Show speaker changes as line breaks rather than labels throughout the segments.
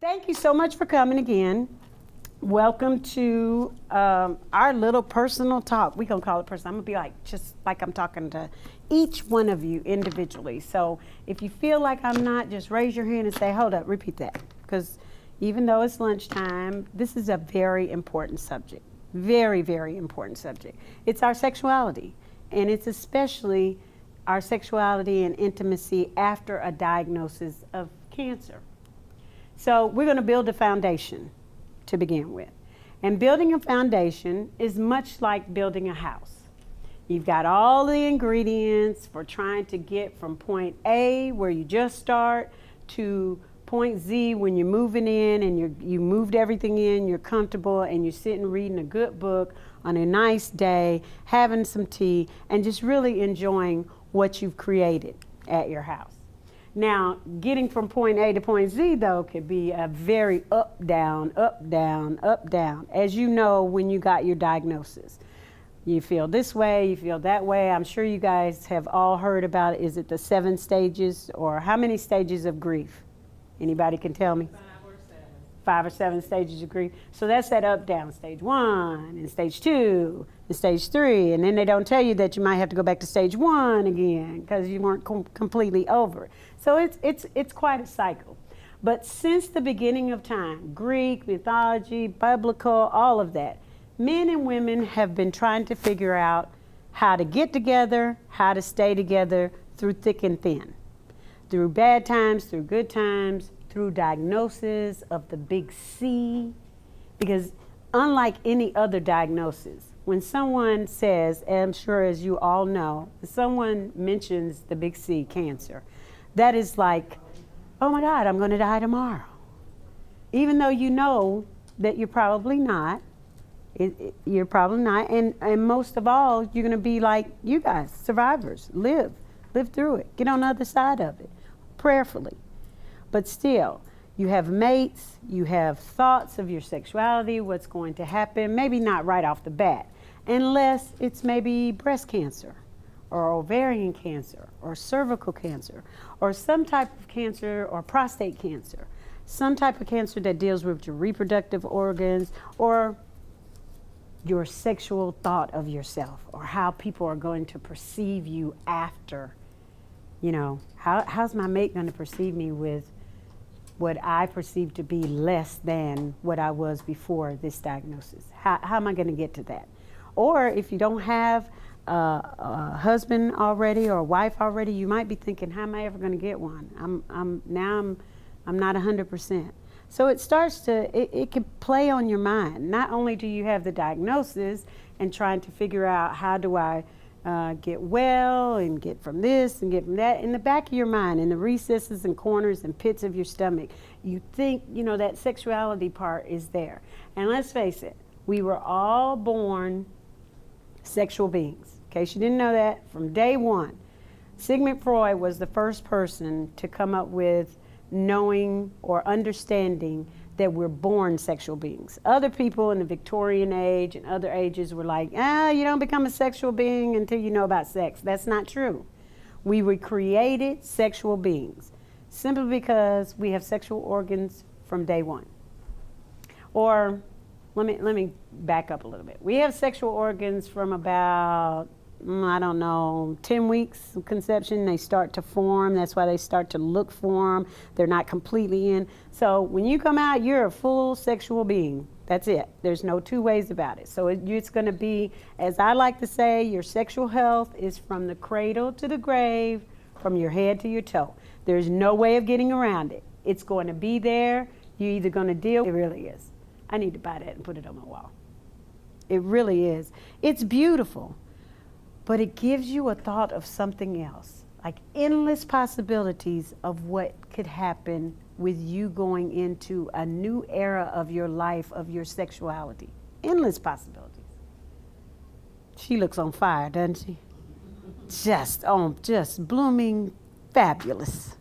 Thank you so much for coming again. Welcome to our little personal talk. We're going to call it personal. I'm going to be like, just like I'm talking to each one of you individually. So if you feel like I'm not, just raise your hand and say, hold up, repeat that. Because even though it's lunchtime, this is a very important subject. Very, very important subject. It's our sexuality. And it's especially our sexuality and intimacy after a diagnosis of cancer. So we're going to build a foundation to begin with. And building a foundation is much like building a house. You've got all the ingredients for trying to get from point A, where you just start, to point Z when you're moving in and you moved everything in, you're comfortable, and you're sitting reading a good book on a nice day, having some tea, and just really enjoying what you've created at your house. Now, getting from point A to point Z, though, could be a very up, down, up, down, up, down. As you know, when you got your diagnosis, you feel this way, you feel that way. I'm sure you guys have all heard about it. Is it the 7 stages, or how many stages of grief? Anybody can tell me? 5 or 7 stages of grief. So that's that up, down, stage 1, and stage 2, and stage 3. And then they don't tell you that you might have to go back to stage 1 again because you weren't completely over it. So it's quite a cycle. But since the beginning of time, Greek, mythology, biblical, all of that, men and women have been trying to figure out how to get together, how to stay together through thick and thin, through bad times, through good times, through diagnosis of the big C. Because unlike any other diagnosis, when someone says, and I'm sure as you all know, someone mentions the big C, cancer, that is like, oh my God, I'm going to die tomorrow. Even though you know that you're probably not. You're probably not. And most of all, you're going to be like you guys, survivors. Live through it. Get on the other side of it, prayerfully. But still, you have mates, you have thoughts of your sexuality, what's going to happen, maybe not right off the bat, unless it's maybe breast cancer, or ovarian cancer, or cervical cancer, or some type of cancer, or prostate cancer, some type of cancer that deals with your reproductive organs, or your sexual thought of yourself, or how people are going to perceive you after. You know, how's my mate going to perceive me with what I perceive to be less than what I was before this diagnosis? How am I going to get to that? Or if you don't have a husband already or a wife already, you might be thinking, how am I ever going to get one? I'm not 100%. So it starts to, it can play on your mind. Not only do you have the diagnosis and trying to figure out how do I get well and get from this and get from that, in the back of your mind, in the recesses and corners and pits of your stomach, you think, that sexuality part is there. And let's face it, we were all born sexual beings. In case you didn't know that, from day one, Sigmund Freud was the first person to come up with knowing or understanding that we're born sexual beings. Other people in the Victorian age and other ages were like, you don't become a sexual being until you know about sex. That's not true. We were created sexual beings simply because we have sexual organs from day one. Or let me back up a little bit. We have sexual organs from about 10 weeks of conception. They start to form. That's why they start to look form. They're not completely in. So when you come out, you're a full sexual being. That's it. There's no two ways about it. So it's going to be, as I like to say, your sexual health is from the cradle to the grave, from your head to your toe. There's no way of getting around it. It's going to be there. You're either going to deal. It really is. I need to buy that and put it on my wall. It really is. It's beautiful. But it gives you a thought of something else, like endless possibilities of what could happen with you going into a new era of your life, of your sexuality. Endless possibilities. She looks on fire, doesn't she? Just blooming fabulous.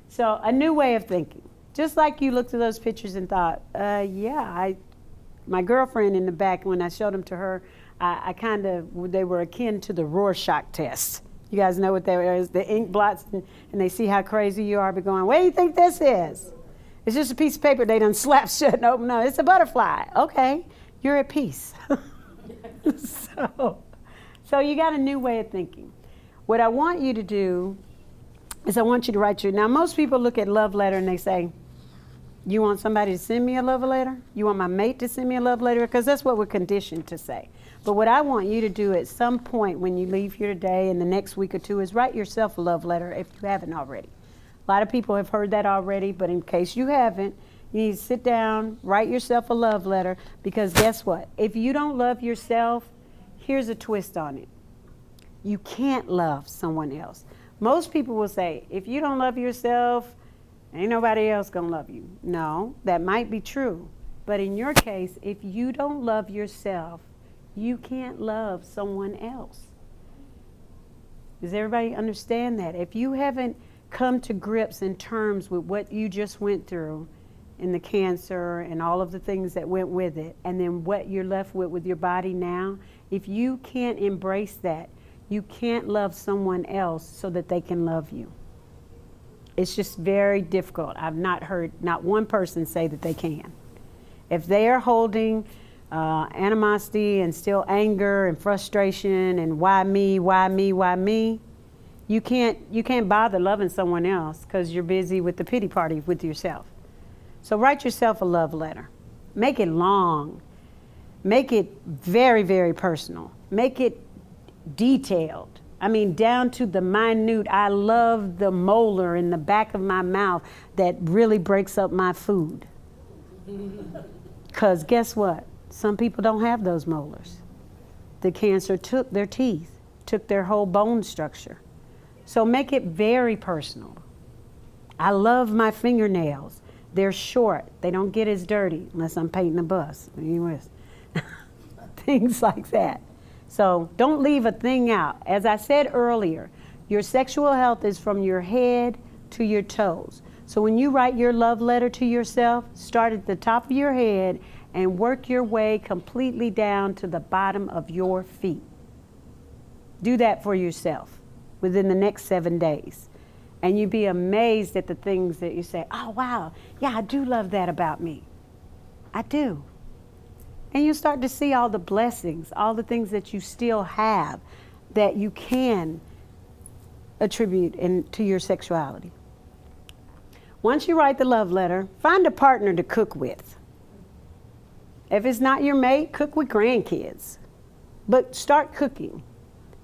So a new way of thinking. Just like you looked at those pictures and thought, my girlfriend in the back, when I showed them to her, they were akin to the Rorschach test. You guys know what that is, the ink blots, and they see how crazy you are, but going, what do you think this is? It's just a piece of paper they done slap shut and open. No, it's a butterfly. Okay, you're at peace. So you got a new way of thinking. What I want you to do is I want you to write now most people look at love letter and they say, you want somebody to send me a love letter? You want my mate to send me a love letter? Because that's what we're conditioned to say. But what I want you to do at some point when you leave here today and the next week or two is write yourself a love letter if you haven't already. A lot of people have heard that already, but in case you haven't, you need to sit down, write yourself a love letter, because guess what? If you don't love yourself, here's a twist on it. You can't love someone else. Most people will say, if you don't love yourself, ain't nobody else gonna love you. No, that might be true. But in your case, if you don't love yourself, you can't love someone else. Does everybody understand that? If you haven't come to grips and terms with what you just went through in the cancer and all of the things that went with it, and then what you're left with your body now, if you can't embrace that, you can't love someone else so that they can love you. It's just very difficult. I've not heard not one person say that they can. If they are holding animosity and still anger and frustration and why me, you can't bother loving someone else because you're busy with the pity party with yourself. So write yourself a love letter. Make it long. Make it very, very personal. Make it detailed. I mean, down to the minute. I love the molar in the back of my mouth that really breaks up my food. Because guess what? Some people don't have those molars. The cancer took their teeth, took their whole bone structure. So make it very personal. I love my fingernails. They're short. They don't get as dirty unless I'm painting a bus. Anyways, things like that. So don't leave a thing out. As I said earlier, your sexual health is from your head to your toes. So when you write your love letter to yourself, start at the top of your head and work your way completely down to the bottom of your feet. Do that for yourself within the next 7 days. And you'd be amazed at the things that you say, oh, wow, yeah, I do love that about me. I do. And you start to see all the blessings, all the things that you still have that you can attribute to your sexuality. Once you write the love letter, find a partner to cook with. If it's not your mate, cook with grandkids. But start cooking.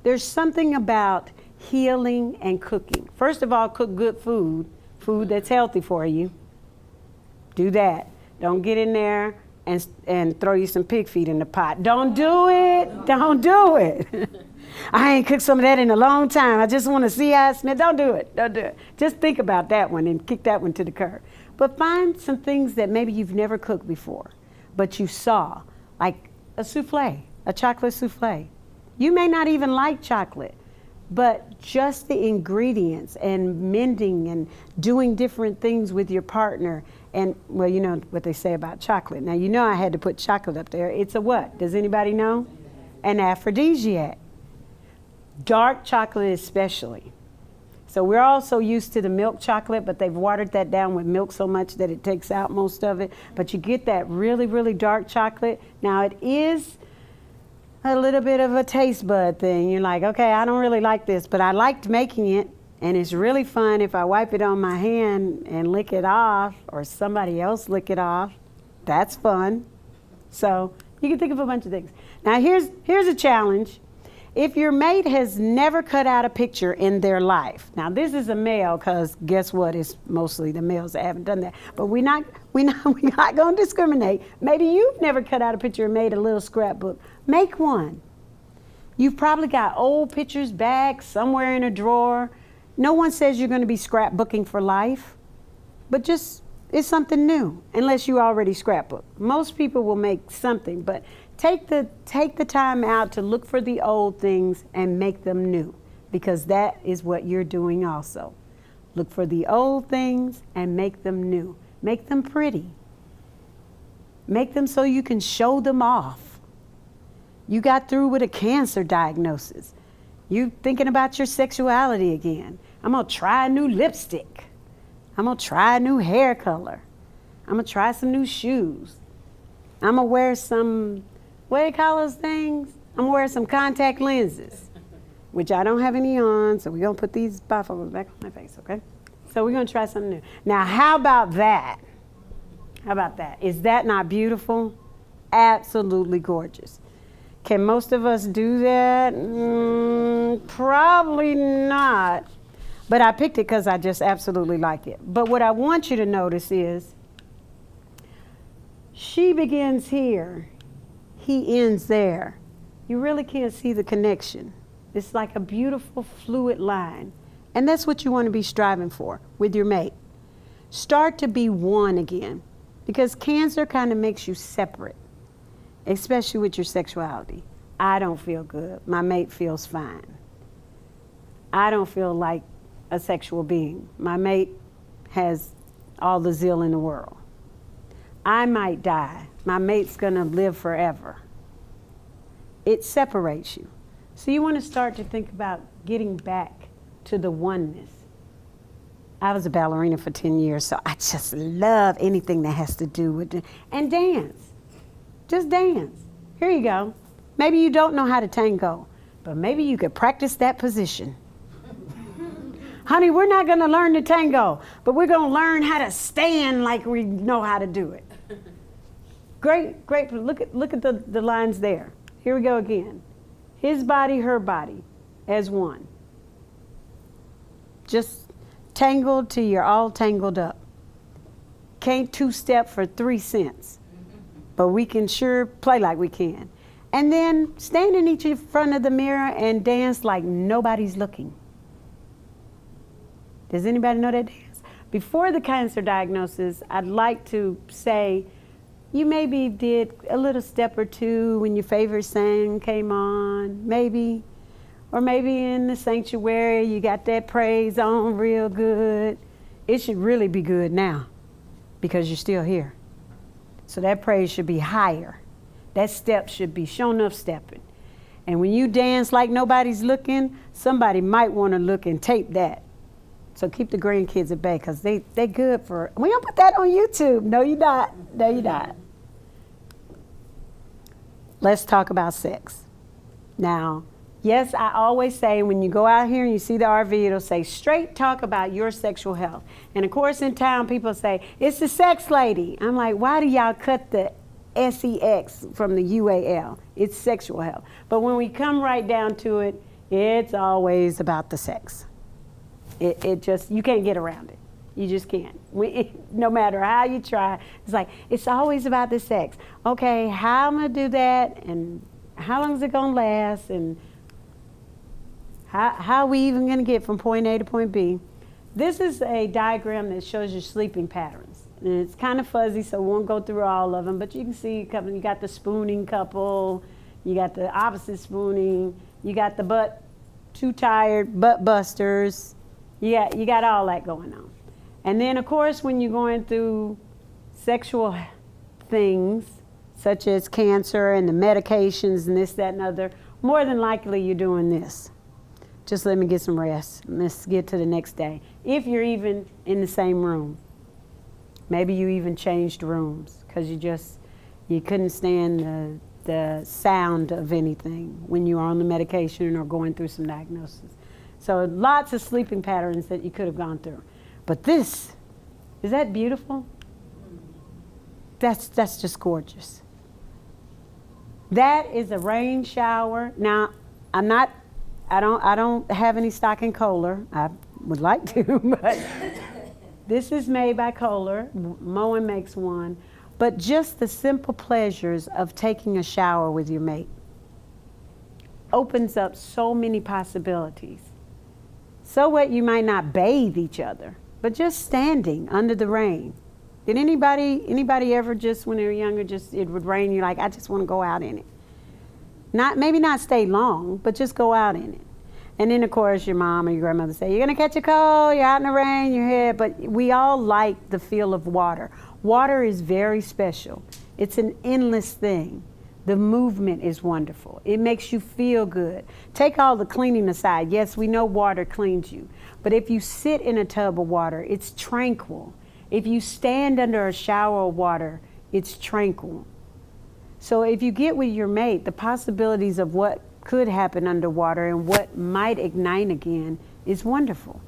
There's something about healing and cooking. First of all, cook good food that's healthy for you. Do that. Don't get in there and throw you some pig feet in the pot. Don't do it. Don't do it. I ain't cooked some of that in a long time. I just want to see how it smells. Don't do it. Don't do it. Just think about that one and kick that one to the curb. But find some things that maybe you've never cooked before, but you saw, like a souffle, a chocolate souffle. You may not even like chocolate, but just the ingredients and mending and doing different things with your partner. And, well, you know what they say about chocolate. Now, you know I had to put chocolate up there. It's a what? Does anybody know? An aphrodisiac. Dark chocolate especially. So we're all so used to the milk chocolate, but they've watered that down with milk so much that it takes out most of it. But you get that really, really dark chocolate. Now, it is a little bit of a taste bud thing. You're like, okay, I don't really like this, but I liked making it. And it's really fun if I wipe it on my hand and lick it off, or somebody else lick it off. That's fun. So you can think of a bunch of things. Now here's a challenge. If your mate has never cut out a picture in their life, now this is a male, because guess what? It's mostly the males that haven't done that. But we're not going to discriminate. Maybe you've never cut out a picture and made a little scrapbook. Make one. You've probably got old pictures back somewhere in a drawer. No one says you're going to be scrapbooking for life, but just it's something new, unless you already scrapbook. Most people will make something, but take the time out to look for the old things and make them new, because that is what you're doing also. Look for the old things and make them new. Make them pretty. Make them so you can show them off. You got through with a cancer diagnosis. You thinking about your sexuality again. I'm going to try a new lipstick. I'm going to try a new hair color. I'm going to try some new shoes. I'm going to wear some, what do you call those things? I'm going to wear some contact lenses, which I don't have any on, so we're going to put these bifocals back on my face, okay? So we're going to try something new. Now, how about that? How about that? Is that not beautiful? Absolutely gorgeous. Can most of us do that? Probably not. But I picked it because I just absolutely like it. But what I want you to notice is she begins here. He ends there. You really can't see the connection. It's like a beautiful fluid line. And that's what you want to be striving for with your mate. Start to be one again. Because Cancer kind of makes you separate, especially with your sexuality. I don't feel good. My mate feels fine. I don't feel like a sexual being. My mate has all the zeal in the world. I might die. My mate's gonna live forever. It separates you. So you want to start to think about getting back to the oneness. I was a ballerina for 10 years, so I just love anything that has to do with it. And dance. Just dance. Here you go. Maybe you don't know how to tango, but maybe you could practice that position. Honey, we're not going to learn the tango, but we're going to learn how to stand like we know how to do it. Great. Look at the lines there. Here we go again. His body, her body, as one. Just tangled till you're all tangled up. Can't two-step for 3 cents, but we can sure play like we can. And then stand in each front of the mirror and dance like nobody's looking. Does anybody know that dance? Before the Cancer diagnosis, I'd like to say you maybe did a little step or two when your favorite song came on, maybe. Or maybe in the sanctuary, you got that praise on real good. It should really be good now because you're still here. So that praise should be higher. That step should be show enough stepping. And when you dance like nobody's looking, somebody might want to look and tape that. So keep the grandkids at bay because they good for, we don't put that on YouTube. No, you're not. No, you're not. Let's talk about sex. Now, yes, I always say when you go out here and you see the RV, it'll say straight talk about your sexual health. And of course in town people say, it's the sex lady. I'm like, why do y'all cut the SEX from the UAL? It's sexual health. But when we come right down to it, it's always about the sex. It just, you can't get around it. You just can't. No matter how you try, it's like, it's always about the sex. Okay, how am I gonna do that? And how long is it gonna last? And how are we even going to get from point A to point B? This is a diagram that shows your sleeping patterns. And it's kind of fuzzy, so we won't go through all of them, but you can see a couple. You got the spooning couple, you got the opposite spooning, you got the too tired butt busters. You got all that going on. And then, of course, when you're going through sexual things, such as cancer and the medications and this, that, and other, more than likely you're doing this. Just let me get some rest. Let's get to the next day. If you're even in the same room. Maybe you even changed rooms because you couldn't stand the sound of anything when you were on the medication or going through some diagnosis. So lots of sleeping patterns that you could have gone through. But this, is that beautiful? That's just gorgeous. That is a rain shower. Now, I don't have any stock in Kohler. I would like to, but this is made by Kohler. Moen makes one. But just the simple pleasures of taking a shower with your mate opens up so many possibilities. So what, you might not bathe each other, but just standing under the rain. Did anybody ever just, when they were younger, just it would rain, you're like, I just want to go out in it. Maybe not stay long, but just go out in it. And then, of course, your mom or your grandmother say, you're going to catch a cold, you're out in the rain, you're here. But we all like the feel of water. Water is very special. It's an endless thing. The movement is wonderful. It makes you feel good. Take all the cleaning aside. Yes, we know water cleans you. But if you sit in a tub of water, it's tranquil. If you stand under a shower of water, it's tranquil. So if you get with your mate, the possibilities of what could happen underwater and what might ignite again is wonderful.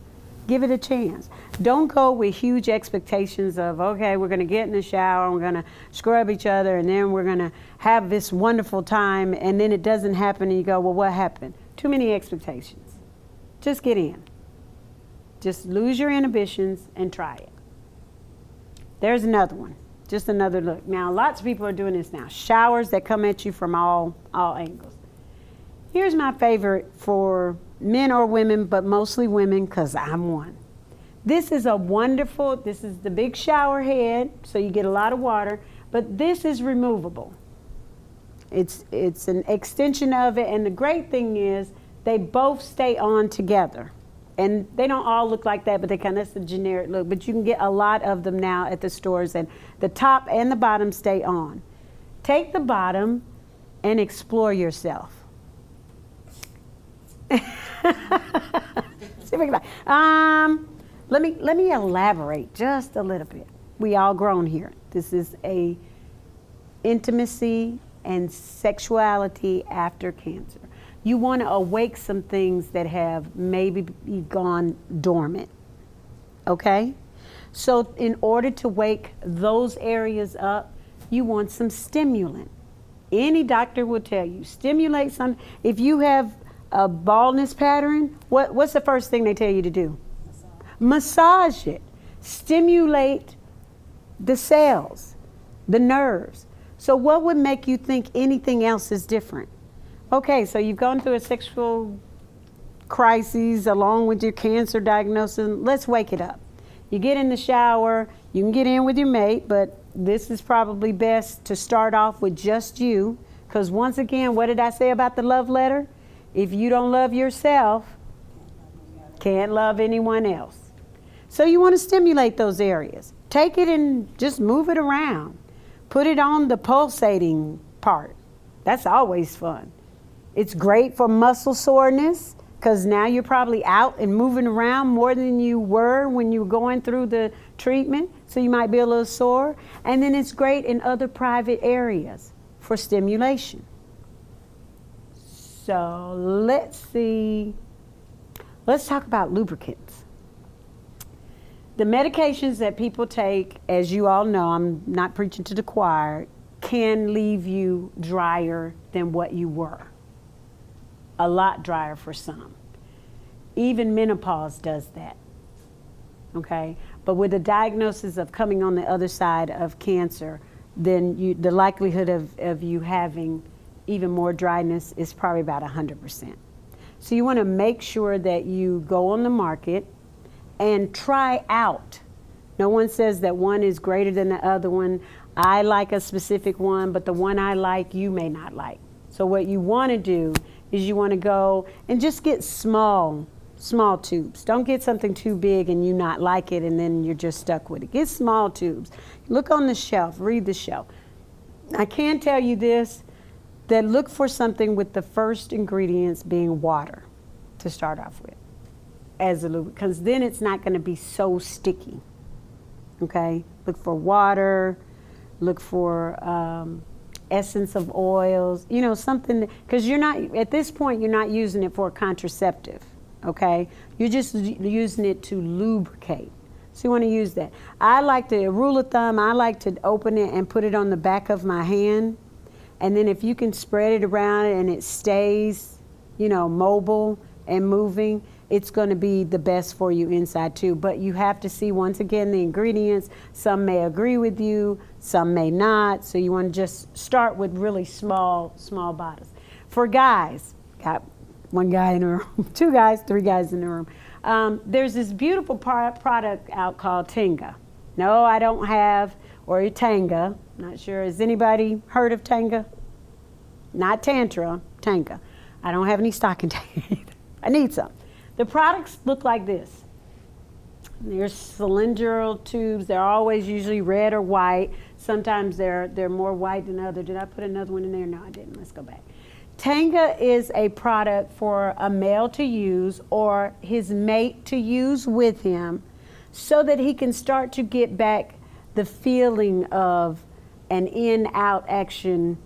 Give it a chance. Don't go with huge expectations of, okay, we're going to get in the shower, we're going to scrub each other, and then we're going to have this wonderful time, and then it doesn't happen, and you go, well, what happened? Too many expectations. Just get in. Just lose your inhibitions and try it. There's another one. Just another look. Now, lots of people are doing this now. Showers that come at you from all angles. Here's my favorite for men or women, but mostly women because I'm one. This is this is the big shower head, so you get a lot of water, but this is removable. It's an extension of it, and the great thing is they both stay on together. And they don't all look like that, but that's a generic look. But you can get a lot of them now at the stores, and the top and the bottom stay on. Take the bottom and explore yourself. See if we can, let me elaborate just a little bit. We all grown here. This is a intimacy and sexuality after cancer. You want to awake some things that have maybe gone dormant, okay? So in order to wake those areas up, you want some stimulant. Any doctor will tell you, stimulate some. If you have a baldness pattern, what's the first thing they tell you to do? Massage it. Stimulate the cells, the nerves. So what would make you think anything else is different? Okay, so you've gone through a sexual crisis along with your cancer diagnosis. Let's wake it up. You get in the shower, you can get in with your mate, but this is probably best to start off with just you, because once again, what did I say about the love letter? If you don't love yourself, can't love anyone else. So you want to stimulate those areas. Take it and just move it around. Put it on the pulsating part. That's always fun. It's great for muscle soreness because now you're probably out and moving around more than you were when you were going through the treatment. So you might be a little sore. And then it's great in other private areas for stimulation. So let's see. Let's talk about lubricants. The medications that people take, as you all know, I'm not preaching to the choir, can leave you drier than what you were. A lot drier for some. Even menopause does that. Okay? But with the diagnosis of coming on the other side of cancer, then the likelihood of you having even more dryness is probably about 100%. So you want to make sure that you go on the market and try out. No one says that one is greater than the other one. I like a specific one, but the one I like, you may not like. So what you want to do is you want to go and just get small tubes. Don't get something too big and you not like it and then you're just stuck with it. Get small tubes. Look on the shelf, read the shelf. I can tell you this, that look for something with the first ingredients being water to start off with as a lubricant, because then it's not going to be so sticky. Okay? Look for water, look for essence of oils, something, because you're not, at this point, you're not using it for a contraceptive, okay? You're just using it to lubricate. So you want to use that. Rule of thumb, I like to open it and put it on the back of my hand. And then if you can spread it around and it stays, mobile and moving, it's going to be the best for you inside too. But you have to see, once again, the ingredients. Some may agree with you, some may not. So you want to just start with really small bottles. For guys, got one guy in the room, 2 guys, 3 guys in the room. There's this beautiful product out called Tenga. No, I don't have, or Tanga. Not sure. Has anybody heard of Tenga? Not Tantra, Tenga. I don't have any stock in Tenga either. I need some. The products look like this. They're cylindrical tubes. They're always usually red or white. Sometimes they're more white than other. Did I put another one in there? No, I didn't. Let's go back. Tenga is a product for a male to use or his mate to use with him so that he can start to get back the feeling of an in-out action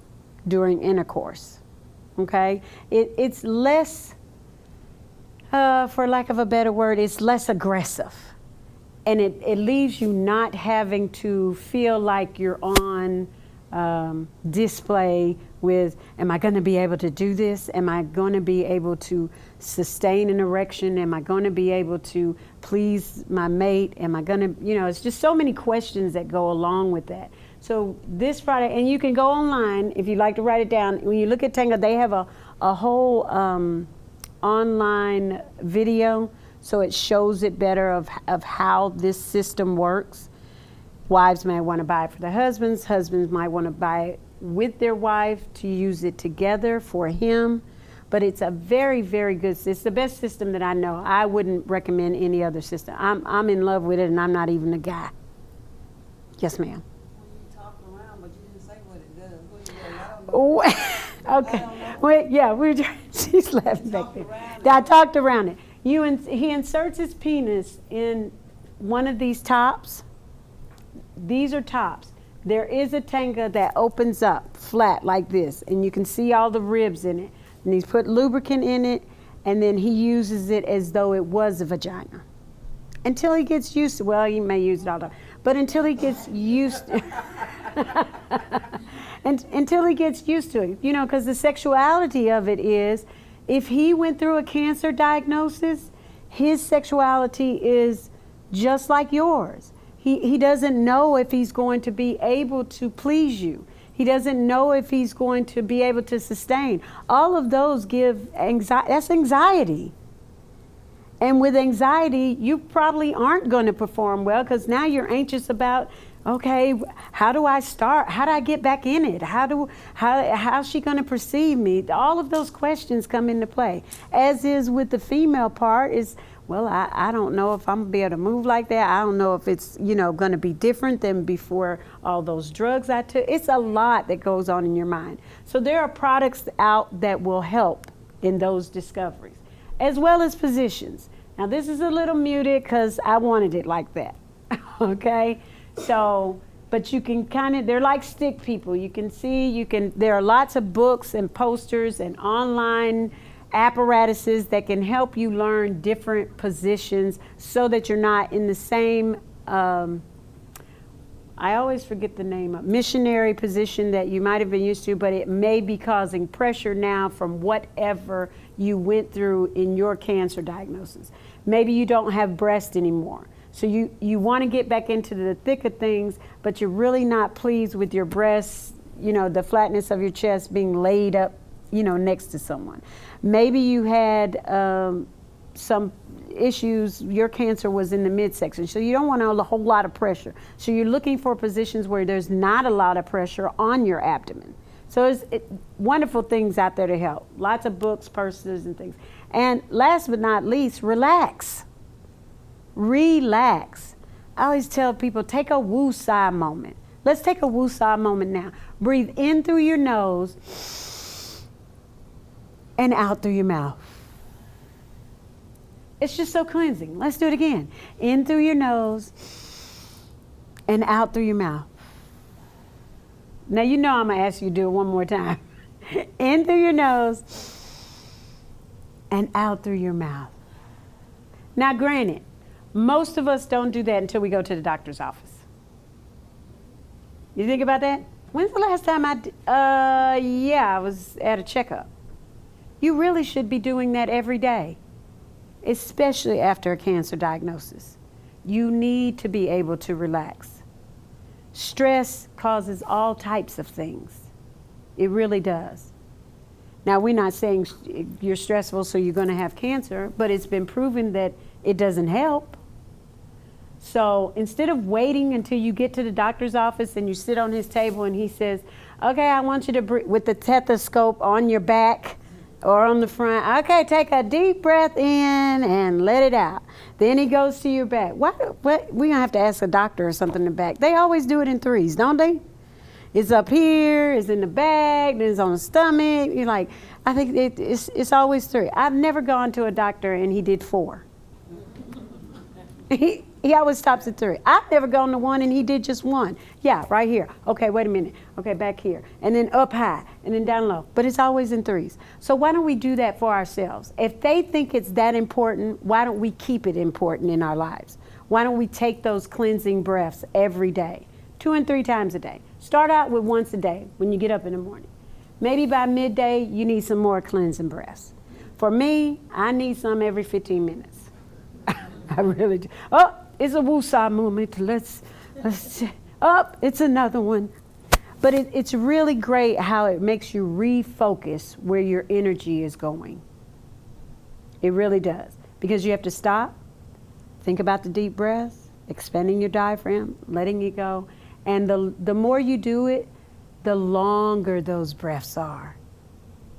during intercourse. Okay? It's less, for lack of a better word, it's less aggressive. And it leaves you not having to feel like you're on display with, am I going to be able to do this? Am I going to be able to sustain an erection? Am I going to be able to please my mate? Am I going to, it's just so many questions that go along with that. So this Friday, and you can go online if you'd like to write it down. When you look at Tango, they have a whole online video, so it shows it better of how this system works. Wives may want to buy it for their husbands. Husbands might want to buy it with their wife to use it together for him. But it's a very, very good system. It's the best system that I know. I wouldn't recommend any other system. I'm in love with it, and I'm not even a guy. Yes, ma'am.
You talked around, but you didn't say what it does. What do you do?
Oh, okay. Well, yeah, she's laughing back there. I talked around it. He inserts his penis in one of these tops. These are tops. There is a tanga that opens up flat like this, and you can see all the ribs in it. And he's put lubricant in it, and then he uses it as though it was a vagina. Until he gets used to, well, he may use it all the time, but until he gets used until he gets used to it, because the sexuality of it is, if he went through a cancer diagnosis, his sexuality is just like yours. He doesn't know if he's going to be able to please you. He doesn't know if he's going to be able to sustain. All of those give anxiety. That's anxiety. And with anxiety, you probably aren't going to perform well because now you're anxious about, okay, how do I start? How do I get back in it? How's she going to perceive me? All of those questions come into play. As is with the female part is, well, I don't know if I'm going to be able to move like that. I don't know if it's, going to be different than before all those drugs I took. It's a lot that goes on in your mind. So there are products out that will help in those discoveries, as well as positions. Now, this is a little muted because I wanted it like that, okay? So, but you can they're like stick people. You can see, there are lots of books and posters and online apparatuses that can help you learn different positions so that you're not in the same, I always forget the name of, missionary position that you might have been used to, but it may be causing pressure now from whatever you went through in your cancer diagnosis. Maybe you don't have breast anymore. So you want to get back into the thick of things, but you're really not pleased with your breasts, the flatness of your chest being laid up, next to someone. Maybe you had some issues, your cancer was in the midsection, so you don't want a whole lot of pressure. So you're looking for positions where there's not a lot of pressure on your abdomen. So it's wonderful things out there to help. Lots of books, purses, and things. And last but not least, relax. Relax. I always tell people, take a woo-sigh moment. Let's take a woo-sigh moment now. Breathe in through your nose and out through your mouth. It's just so cleansing. Let's do it again. In through your nose and out through your mouth. Now I'm going to ask you to do it one more time. In through your nose and out through your mouth. Now granted, most of us don't do that until we go to the doctor's office. You think about that? When's the last time I was at a checkup. You really should be doing that every day, especially after a cancer diagnosis. You need to be able to relax. Stress causes all types of things. It really does. Now, we're not saying you're stressful so you're going to have cancer, but it's been proven that it doesn't help. So instead of waiting until you get to the doctor's office and you sit on his table and he says, okay, I want you to breathe with the stethoscope on your back or on the front. Okay, take a deep breath in and let it out. Then he goes to your back. What? We're going to have to ask a doctor or something in the back. They always do it in threes, don't they? It's up here, it's in the back, then it's on the stomach. You're like, I think it's always three. I've never gone to a doctor and he did four. He always stops at 3. I've never gone to 1 and he did just 1. Yeah, right here. Okay, wait a minute. Okay, back here. And then up high and then down low. But it's always in 3s. So why don't we do that for ourselves? If they think it's that important, why don't we keep it important in our lives? Why don't we take those cleansing breaths every day? 2 and 3 times a day. Start out with once a day when you get up in the morning. Maybe by midday, you need some more cleansing breaths. For me, I need some every 15 minutes. I really do. Oh, it's a woosah moment. Let's it's another one. But it's really great how it makes you refocus where your energy is going. It really does. Because you have to stop, think about the deep breaths, expanding your diaphragm, letting it go. And the more you do it, the longer those breaths are.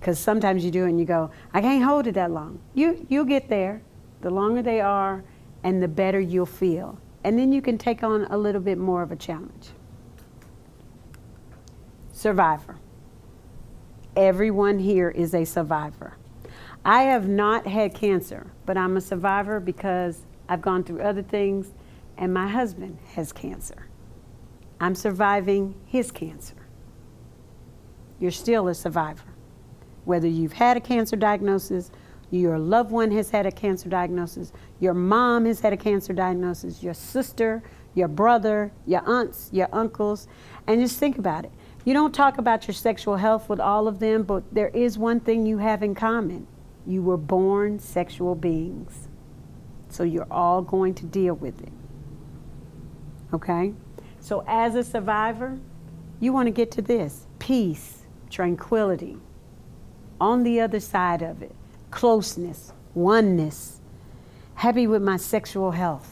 Because sometimes you do it and you go, I can't hold it that long. You'll get there. The longer they are, and the better you'll feel. And then you can take on a little bit more of a challenge. Survivor. Everyone here is a survivor. I have not had cancer, but I'm a survivor because I've gone through other things, and my husband has cancer. I'm surviving his cancer. You're still a survivor. Whether you've had a cancer diagnosis, your loved one has had a cancer diagnosis, your mom has had a cancer diagnosis, your sister, your brother, your aunts, your uncles, and just think about it. You don't talk about your sexual health with all of them, but there is one thing you have in common. You were born sexual beings. So you're all going to deal with it. Okay? So as a survivor, you want to get to this: peace, tranquility. On the other side of it, closeness, oneness, happy with my sexual health,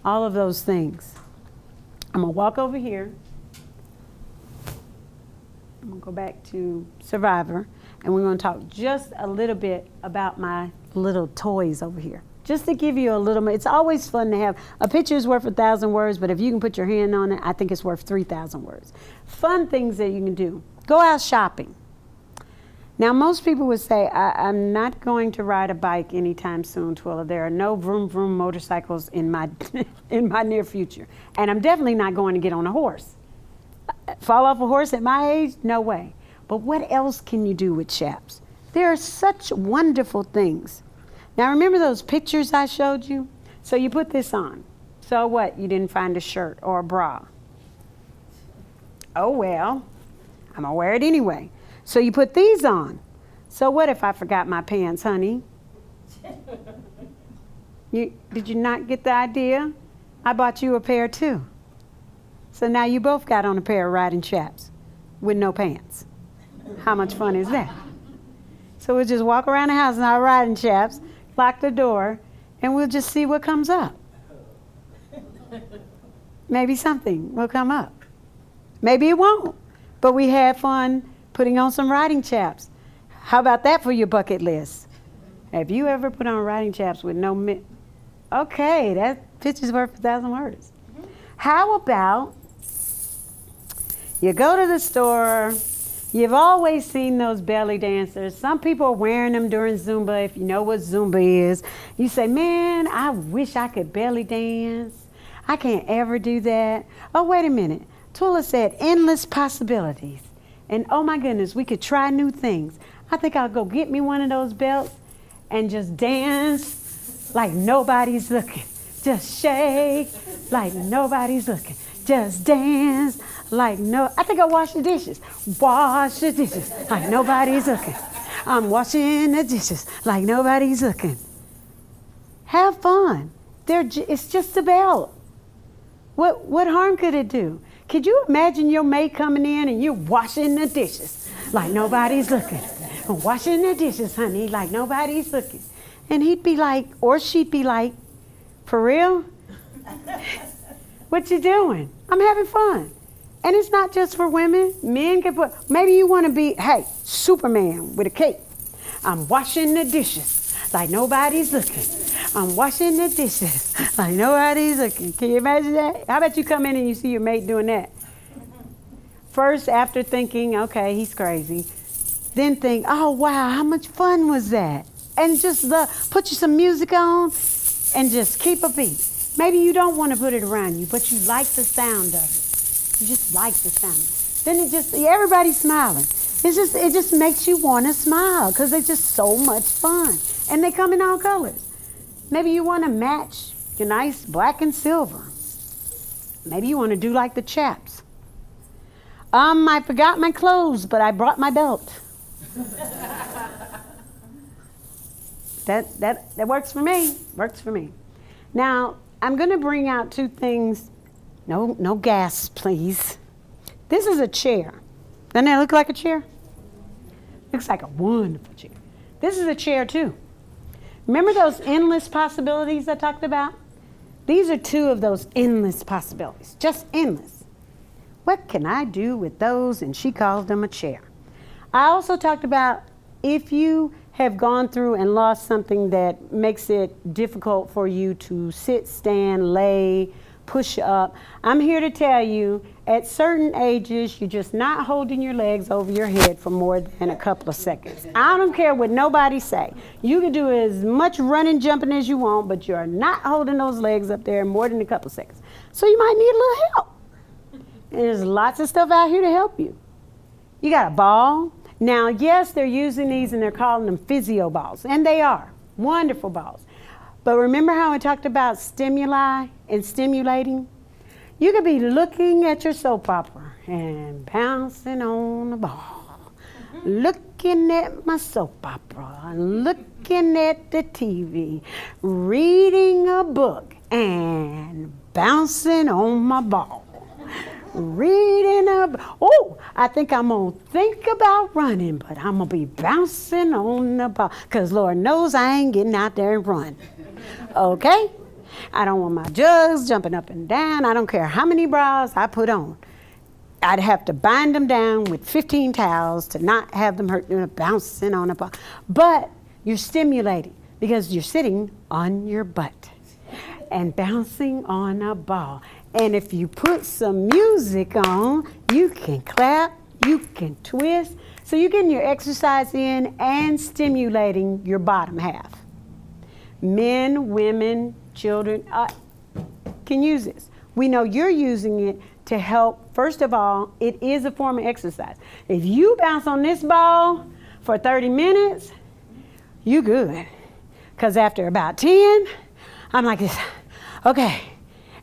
all of those things. I'm going to walk over here. I'm going to go back to Survivor, and we're going to talk just a little bit about my little toys over here. Just to give you a little, it's always fun to have, a picture is worth 1,000 words, but if you can put your hand on it, I think it's worth 3,000 words. Fun things that you can do. Go out shopping. Now, most people would say, I'm not going to ride a bike anytime soon, Twilla. There are no vroom vroom motorcycles in my in my near future. And I'm definitely not going to get on a horse. Fall off a horse at my age? No way. But what else can you do with chaps? There are such wonderful things. Now, remember those pictures I showed you? So you put this on. So what? You didn't find a shirt or a bra. Oh, well, I'm going to wear it anyway. So you put these on. So what if I forgot my pants, honey? Did you not get the idea? I bought you a pair too. So now you both got on a pair of riding chaps with no pants. How much fun is that? So we'll just walk around the house in our riding chaps, lock the door, and we'll just see what comes up. Maybe something will come up. Maybe it won't. But we had fun putting on some riding chaps. How about that for your bucket list? Have you ever put on riding chaps with no Okay, that picture's worth 1,000 words. Mm-hmm. How about you go to the store, you've always seen those belly dancers. Some people are wearing them during Zumba, if you know what Zumba is. You say, man, I wish I could belly dance. I can't ever do that. Oh, wait a minute. Twilla said endless possibilities. And oh my goodness, we could try new things. I think I'll go get me one of those belts and just dance like nobody's looking. Just shake like nobody's looking. Just dance like I think I'll wash the dishes. Wash the dishes like nobody's looking. I'm washing the dishes like nobody's looking. Have fun. It's just a belt. What harm could it do? Could you imagine your mate coming in and you're washing the dishes like nobody's looking? I'm washing the dishes, honey, like nobody's looking. And he'd be like, or she'd be like, for real? What you doing? I'm having fun. And it's not just for women. Men can maybe you want to be, hey, Superman with a cape. I'm washing the dishes like nobody's looking. I'm washing the dishes like nobody's looking. Can you imagine that? How about you come in and you see your mate doing that? First, after thinking, okay, he's crazy. Then think, oh, wow, how much fun was that? And just put you some music on and just keep a beat. Maybe you don't want to put it around you, but you like the sound of it. You just like the sound. Then everybody's smiling. It just makes you want to smile because they're just so much fun. And they come in all colors. Maybe you want to match your nice black and silver. Maybe you want to do like the chaps. I forgot my clothes, but I brought my belt. That works for me. Works for me. Now, I'm going to bring out two things. No gas, please. This is a chair. Doesn't that look like a chair? Looks like a wonderful chair. This is a chair too. Remember those endless possibilities I talked about? These are two of those endless possibilities. Just endless. What can I do with those? And she calls them a chair. I also talked about if you have gone through and lost something that makes it difficult for you to sit, stand, lay, push up. I'm here to tell you, at certain ages, you're just not holding your legs over your head for more than a couple of seconds. I don't care what nobody say. You can do as much running, jumping as you want, but you're not holding those legs up there more than a couple of seconds. So you might need a little help. And there's lots of stuff out here to help you. You got a ball. Now, yes, they're using these and they're calling them physio balls, and they are wonderful balls. But remember how I talked about stimuli and stimulating? You could be looking at your soap opera and bouncing on the ball. Looking at my soap opera, looking at the TV, reading a book and bouncing on my ball. I think I'm going to think about running, but I'm going to be bouncing on the ball because Lord knows I ain't getting out there and run. Okay? I don't want my jugs jumping up and down. I don't care how many bras I put on. I'd have to bind them down with 15 towels to not have them hurt, bouncing on a ball. But you're stimulating because you're sitting on your butt and bouncing on a ball. And if you put some music on, you can clap, you can twist. So you're getting your exercise in and stimulating your bottom half. Men, women, children can use this. We know you're using it to help. First of all, it is a form of exercise. If you bounce on this ball for 30 minutes, you good. Because after about 10, I'm like this, okay.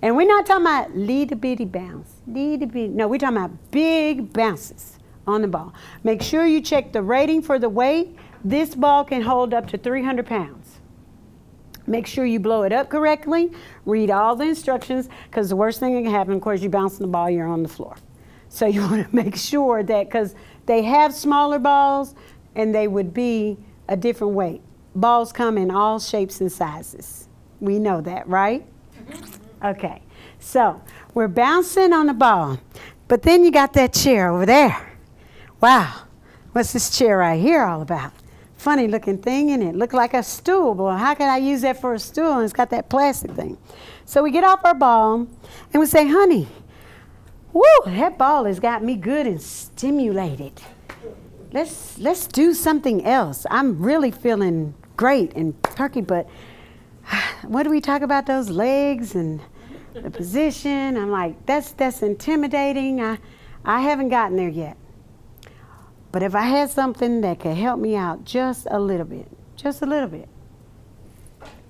And we're not talking about little bitty bounce. No, we're talking about big bounces on the ball. Make sure you check the rating for the weight. This ball can hold up to 300 pounds. Make sure you blow it up correctly. Read all the instructions, because the worst thing that can happen, of course, you're bouncing the ball, you're on the floor. So you want to make sure that, because they have smaller balls and they would be a different weight. Balls come in all shapes and sizes. We know that, right? Okay, so we're bouncing on the ball, but then you got that chair over there. Wow, what's this chair right here all about? Funny looking thing, and it looked like a stool. Well, how can I use that for a stool? And it's got that plastic thing. So we get off our ball and we say, honey, whoo, that ball has got me good and stimulated. Let's do something else. I'm really feeling great and perky, but what do we talk about, those legs and the position? I'm like, that's intimidating. I haven't gotten there yet. But if I had something that could help me out just a little bit.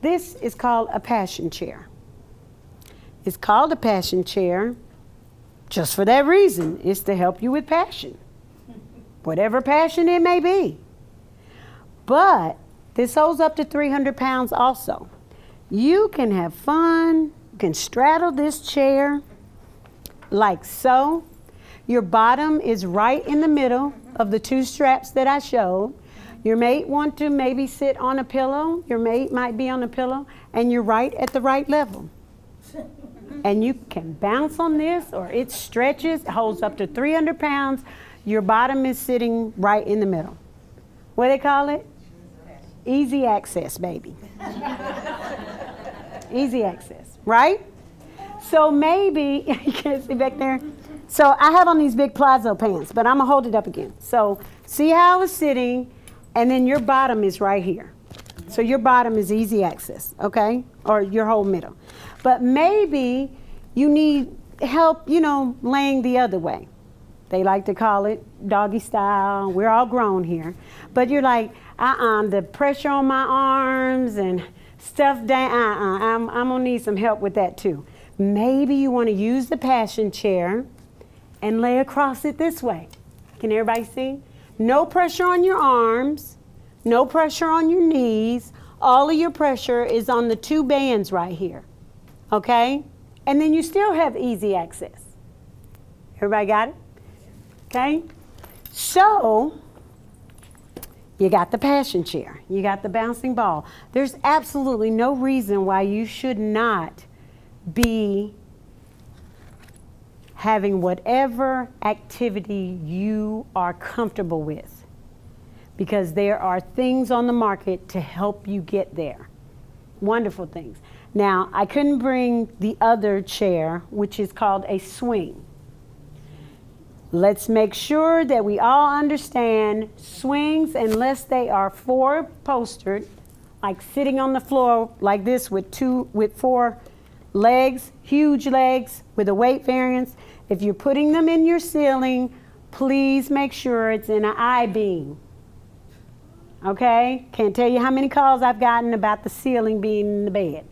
This is called a passion chair. It's called a passion chair just for that reason. It's to help you with passion. Whatever passion it may be. But this holds up to 300 pounds also. You can have fun. You can straddle this chair like so. Your bottom is right in the middle of the two straps that I showed. Your mate want to maybe sit on a pillow. Your mate might be on a pillow, and you're right at the right level. And you can bounce on this, or it stretches, it holds up to 300 pounds. Your bottom is sitting right in the middle. What do they call it? Easy access, baby. Easy access, right? So maybe, you can't see back there? So I have on these big palazzo pants, but I'm gonna hold it up again. So see how I was sitting, and then your bottom is right here. So your bottom is easy access, okay? Or your whole middle. But maybe you need help, laying the other way. They like to call it doggy style. We're all grown here. But you're like, the pressure on my arms and stuff down, I'm gonna need some help with that too. Maybe you wanna use the passion chair and lay across it this way. Can everybody see? No pressure on your arms, no pressure on your knees. All of your pressure is on the two bands right here, okay? And then you still have easy access. Everybody got it? Okay? So, you got the passion chair. You got the bouncing ball. There's absolutely no reason why you should not be having whatever activity you are comfortable with, because there are things on the market to help you get there. Wonderful things. Now, I couldn't bring the other chair, which is called a swing. Let's make sure that we all understand swings, unless they are four-postered, like sitting on the floor like this with four legs, huge legs with a weight variance. If you're putting them in your ceiling, please make sure it's in an I-beam. Okay? Can't tell you how many calls I've gotten about the ceiling being in the bed.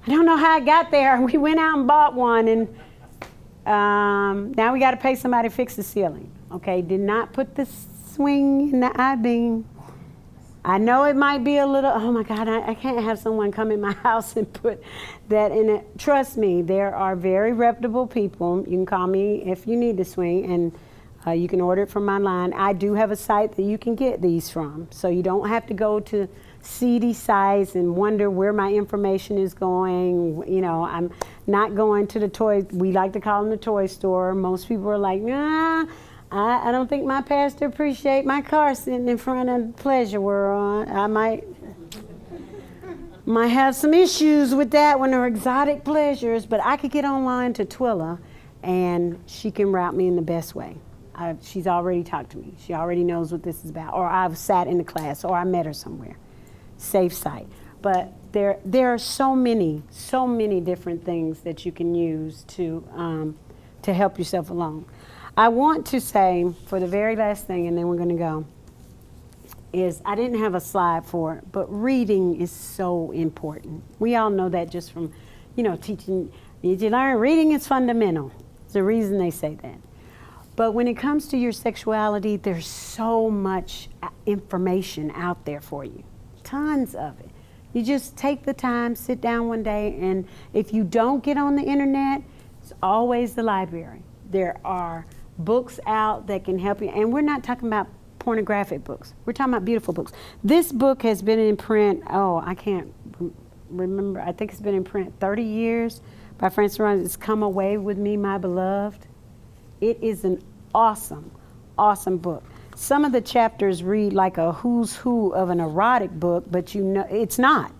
I don't know how I got there. We went out and bought one, and now we got to pay somebody to fix the ceiling. Okay, did not put the swing in the I-beam. I know it might be a little, oh my God, I can't have someone come in my house and put that in it. Trust me, there are very reputable people. You can call me if you need the swing, and you can order it from my line. I do have a site that you can get these from, so you don't have to go to seedy sites and wonder where my information is going. I'm not going to the toy, we like to call them the toy store. Most people are like, nah, I don't think my pastor appreciate my car sitting in front of Pleasure World. I might have some issues with that when they're exotic pleasures, but I could get online to Twilla and she can route me in the best way. She's already talked to me. She already knows what this is about, or I've sat in the class, or I met her somewhere. Safe site. But there are so many different things that you can use to help yourself along. I want to say, for the very last thing, and then we're going to go, is I didn't have a slide for it, but reading is so important. We all know that just from, teaching. Did you learn? Reading is fundamental. It's the reason they say that. But when it comes to your sexuality, there's so much information out there for you. Tons of it. You just take the time, sit down one day, and if you don't get on the internet, it's always the library. There are books out that can help you, and we're not talking about pornographic books. We're talking about beautiful books. This book has been in print, I can't remember, I think it's been in print 30 years by Francis Ryan. It's Come Away With Me, My Beloved. It is an awesome, awesome book. Some of the chapters read like a who's who of an erotic book, but it's not.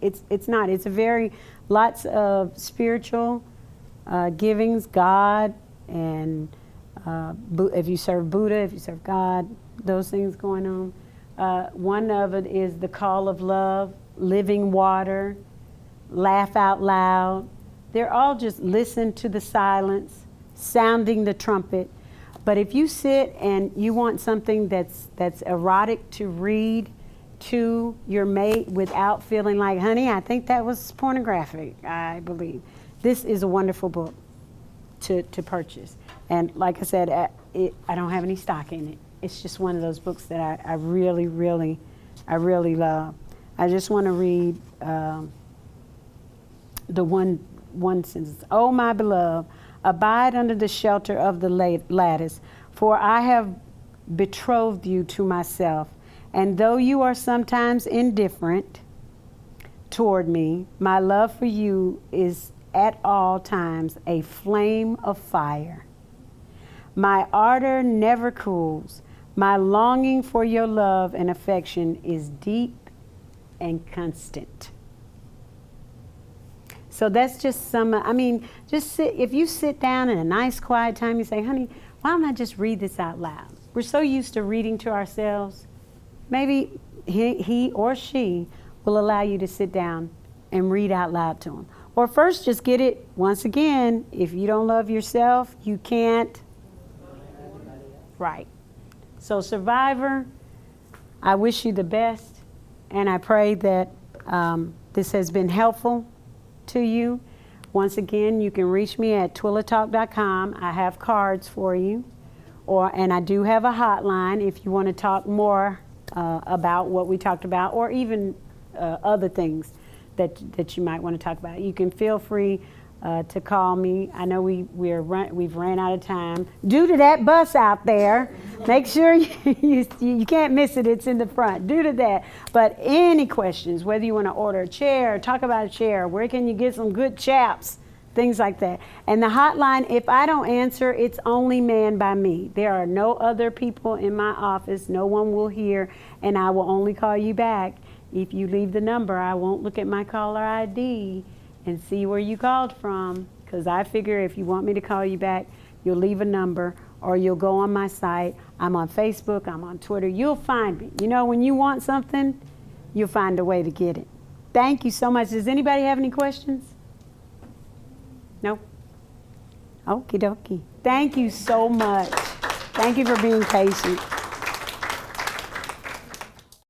It's not. It's lots of spiritual givings, God, and if you serve Buddha, if you serve God, those things going on. One of it is The Call of Love, Living Water, Laugh Out Loud. They're all just listen to the silence, sounding the trumpet. But if you sit and you want something that's erotic to read to your mate without feeling like, honey, I think that was pornographic, I believe. This is a wonderful book to purchase. And like I said, I don't have any stock in it. It's just one of those books that I really, really love. I just want to read the one sentence. Oh, my beloved, abide under the shelter of the lattice, for I have betrothed you to myself. And though you are sometimes indifferent toward me, my love for you is at all times a flame of fire. My ardor never cools. My longing for your love and affection is deep and constant. So that's just if you sit down in a nice quiet time, you say, honey, why don't I just read this out loud? We're so used to reading to ourselves. Maybe he or she will allow you to sit down and read out loud to them. Or first, just get it. Once again, if you don't love yourself, you can't. Right. So, survivor, I wish you the best, and I pray that this has been helpful to you. Once again, you can reach me at twillatalk.com. I have cards for you, and I do have a hotline if you want to talk more about what we talked about, or even other things that you might want to talk about. You can feel free to call me. I know we've ran out of time due to that bus out there. Make sure you can't miss it. It's in the front due to that. But any questions, whether you want to order a chair, talk about a chair, where can you get some good chaps, things like that. And the hotline, if I don't answer, it's only manned by me. There are no other people in my office. No one will hear, and I will only call you back if you leave the number. I won't look at my caller ID and see where you called from, because I figure if you want me to call you back, you'll leave a number or you'll go on my site. I'm on Facebook, I'm on Twitter. You'll find me. You know, when you want something, you'll find a way to get it. Thank you so much. Does anybody have any questions? No? Okie dokie. Thank you so much. Thank you for being patient.